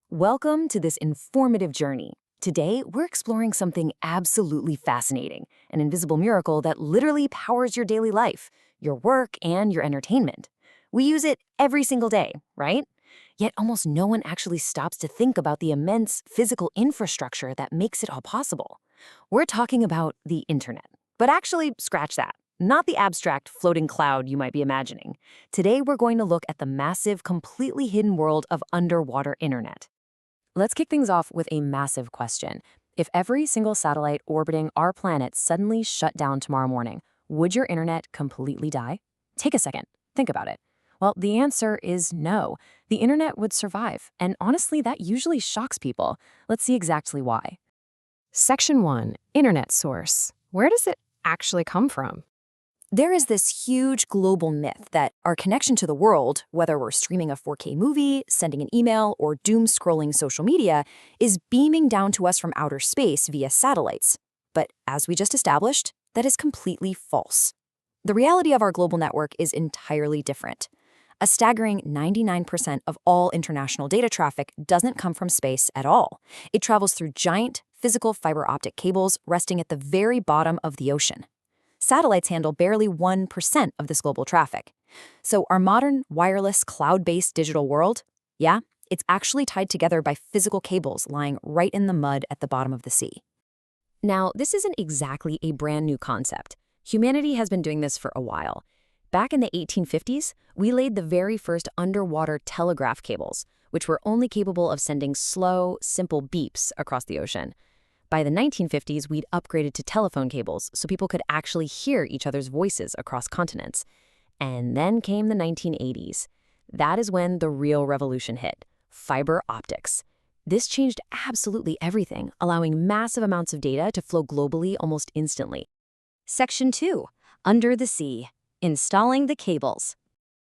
Welcome to this informative journey. Today, we're exploring something absolutely fascinating, an invisible miracle that literally powers your daily life, your work, and your entertainment. We use it every single day, right? Yet almost no one actually stops to think about the immense physical infrastructure that makes it all possible. We're talking about the internet. But actually, scratch that. Not the abstract floating cloud you might be imagining. Today, we're going to look at the massive, completely hidden world of underwater internet. Let's kick things off with a massive question. If every single satellite orbiting our planet suddenly shut down tomorrow morning, would your internet completely die? Take a second. Think about it. Well, the answer is no. The internet would survive, and honestly, that usually shocks people. Let's see exactly why. Section 1. Internet source. Where does it actually come from? There is this huge global myth that our connection to the world, whether we're streaming a 4K movie, sending an email, or doom-scrolling social media, is beaming down to us from outer space via satellites. But as we just established, that is completely false. The reality of our global network is entirely different. A staggering 99% of all international data traffic doesn't come from space at all. It travels through giant, physical fiber optic cables resting at the very bottom of the ocean. Satellites handle barely 1% of this global traffic. So our modern, wireless, cloud-based digital world, yeah, it's actually tied together by physical cables lying right in the mud at the bottom of the sea. Now, this isn't exactly a brand new concept. Humanity has been doing this for a while. Back in the 1850s, we laid the very first underwater telegraph cables, which were only capable of sending slow, simple beeps across the ocean. By the 1950s, we'd upgraded to telephone cables so people could actually hear each other's voices across continents. And then came the 1980s. That is when the real revolution hit: fiber optics. This changed absolutely everything, allowing massive amounts of data to flow globally almost instantly. Section 2. Under the sea. Installing the cables.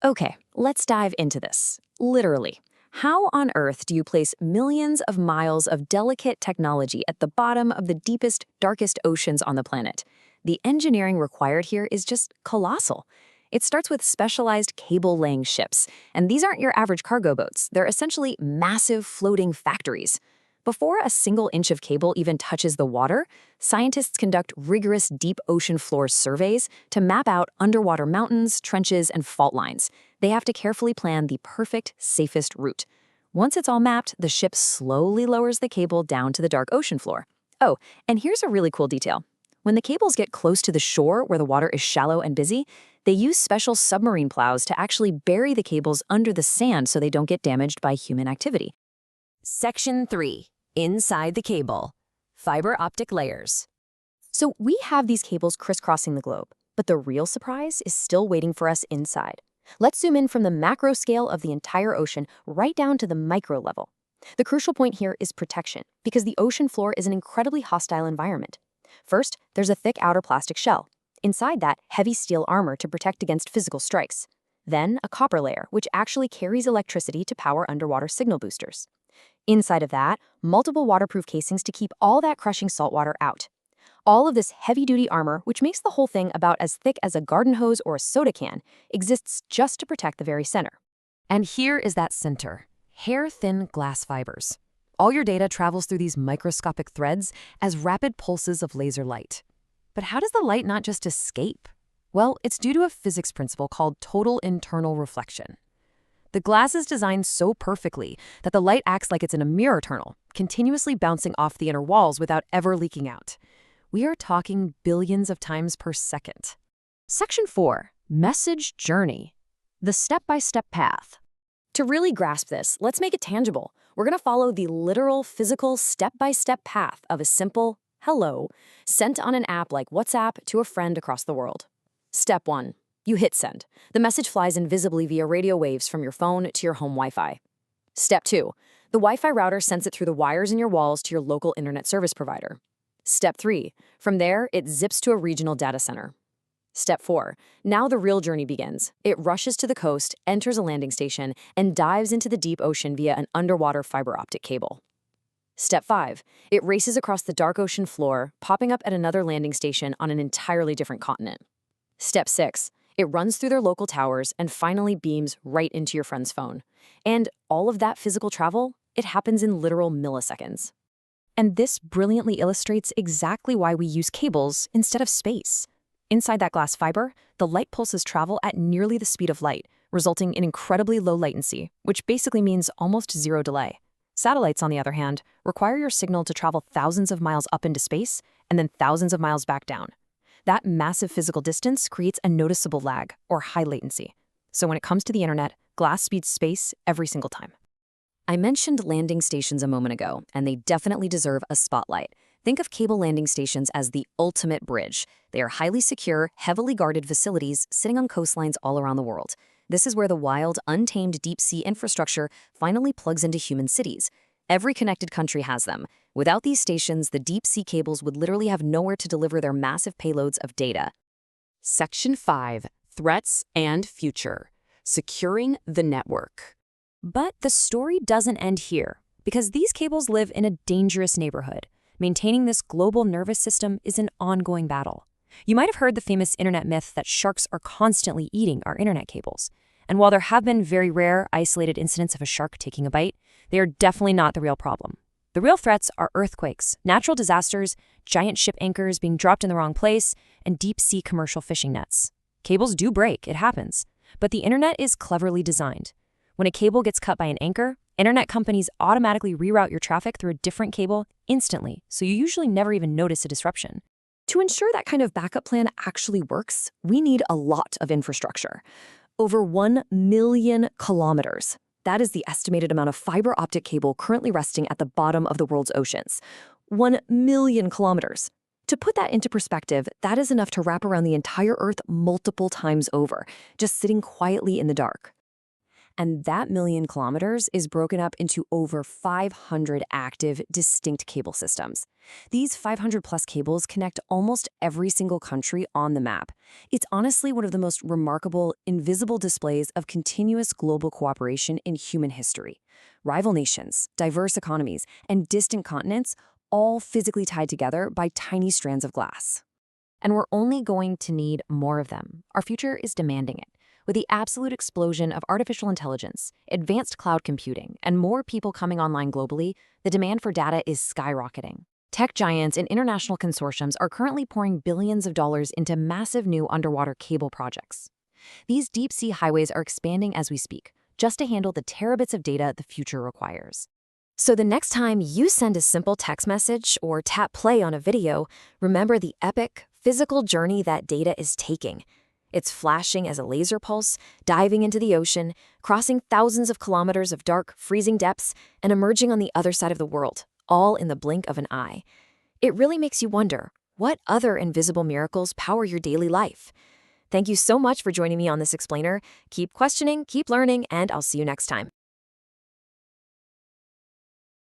Okay, let's dive into this. Literally. How on earth do you place millions of miles of delicate technology at the bottom of the deepest, darkest oceans on the planet? The engineering required here is just colossal. It starts with specialized cable-laying ships, and these aren't your average cargo boats. They're essentially massive floating factories. Before a single inch of cable even touches the water, scientists conduct rigorous deep ocean floor surveys to map out underwater mountains, trenches, and fault lines. They have to carefully plan the perfect, safest route. Once it's all mapped, the ship slowly lowers the cable down to the dark ocean floor. Oh, and here's a really cool detail. When the cables get close to the shore where the water is shallow and busy, they use special submarine plows to actually bury the cables under the sand so they don't get damaged by human activity. Section 3. Inside the cable. Fiber optic layers. So we have these cables crisscrossing the globe, but the real surprise is still waiting for us inside. Let's zoom in from the macro scale of the entire ocean right down to the micro level. The crucial point here is protection, because the ocean floor is an incredibly hostile environment. First, there's a thick outer plastic shell. Inside that, heavy steel armor to protect against physical strikes. Then, a copper layer, which actually carries electricity to power underwater signal boosters. Inside of that, multiple waterproof casings to keep all that crushing saltwater out. All of this heavy-duty armor, which makes the whole thing about as thick as a garden hose or a soda can, exists just to protect the very center. And here is that center: hair-thin glass fibers. All your data travels through these microscopic threads as rapid pulses of laser light. But how does the light not just escape? Well, it's due to a physics principle called total internal reflection. The glass is designed so perfectly that the light acts like it's in a mirror tunnel, continuously bouncing off the inner walls without ever leaking out. We are talking billions of times per second. Section 4. Message journey. The step-by-step path. To really grasp this, let's make it tangible. We're going to follow the literal, physical, step-by-step path of a simple hello sent on an app like WhatsApp to a friend across the world. Step 1. You hit send. The message flies invisibly via radio waves from your phone to your home Wi-Fi. Step 2. The Wi-Fi router sends it through the wires in your walls to your local internet service provider. Step 3. From there, it zips to a regional data center. Step 4. Now the real journey begins. It rushes to the coast, enters a landing station, and dives into the deep ocean via an underwater fiber optic cable. Step 5. It races across the dark ocean floor, popping up at another landing station on an entirely different continent. Step 6. It runs through their local towers and finally beams right into your friend's phone. And all of that physical travel It happens in literal milliseconds. And this brilliantly illustrates exactly why we use cables instead of space. Inside that glass fiber, the light pulses travel at nearly the speed of light, resulting in incredibly low latency, which basically means almost zero delay. Satellites, on the other hand, require your signal to travel thousands of miles up into space and then thousands of miles back down. That massive physical distance creates a noticeable lag, or high latency. So when it comes to the internet, glass speeds space every single time. I mentioned landing stations a moment ago, and they definitely deserve a spotlight. Think of cable landing stations as the ultimate bridge. They are highly secure, heavily guarded facilities sitting on coastlines all around the world. This is where the wild, untamed deep-sea infrastructure finally plugs into human cities. Every connected country has them. Without these stations, the deep-sea cables would literally have nowhere to deliver their massive payloads of data. Section 5. Threats and Future. Securing the network. But the story doesn't end here, because these cables live in a dangerous neighborhood. Maintaining this global nervous system is an ongoing battle. You might have heard the famous internet myth that sharks are constantly eating our internet cables. And while there have been very rare, isolated incidents of a shark taking a bite, they are definitely not the real problem. The real threats are earthquakes, natural disasters, giant ship anchors being dropped in the wrong place, and deep-sea commercial fishing nets. Cables do break, it happens. But the internet is cleverly designed. When a cable gets cut by an anchor, internet companies automatically reroute your traffic through a different cable instantly, so you usually never even notice a disruption. To ensure that kind of backup plan actually works, we need a lot of infrastructure. Over 1 million kilometers. That is the estimated amount of fiber optic cable currently resting at the bottom of the world's oceans. 1 million kilometers. To put that into perspective, that is enough to wrap around the entire Earth multiple times over, just sitting quietly in the dark. And that 1 million kilometers is broken up into over 500 active, distinct cable systems. These 500-plus cables connect almost every single country on the map. It's honestly one of the most remarkable, invisible displays of continuous global cooperation in human history. Rival nations, diverse economies, and distant continents all physically tied together by tiny strands of glass. And we're only going to need more of them. Our future is demanding it. With the absolute explosion of artificial intelligence, advanced cloud computing, and more people coming online globally, the demand for data is skyrocketing. Tech giants and international consortiums are currently pouring billions of dollars into massive new underwater cable projects. These deep-sea highways are expanding as we speak, just to handle the terabits of data the future requires. So the next time you send a simple text message or tap play on a video, remember the epic, physical journey that data is taking. It's flashing as a laser pulse, diving into the ocean, crossing thousands of kilometers of dark, freezing depths, and emerging on the other side of the world, all in the blink of an eye. It really makes you wonder, what other invisible miracles power your daily life? Thank you so much for joining me on this explainer. Keep questioning, keep learning, and I'll see you next time.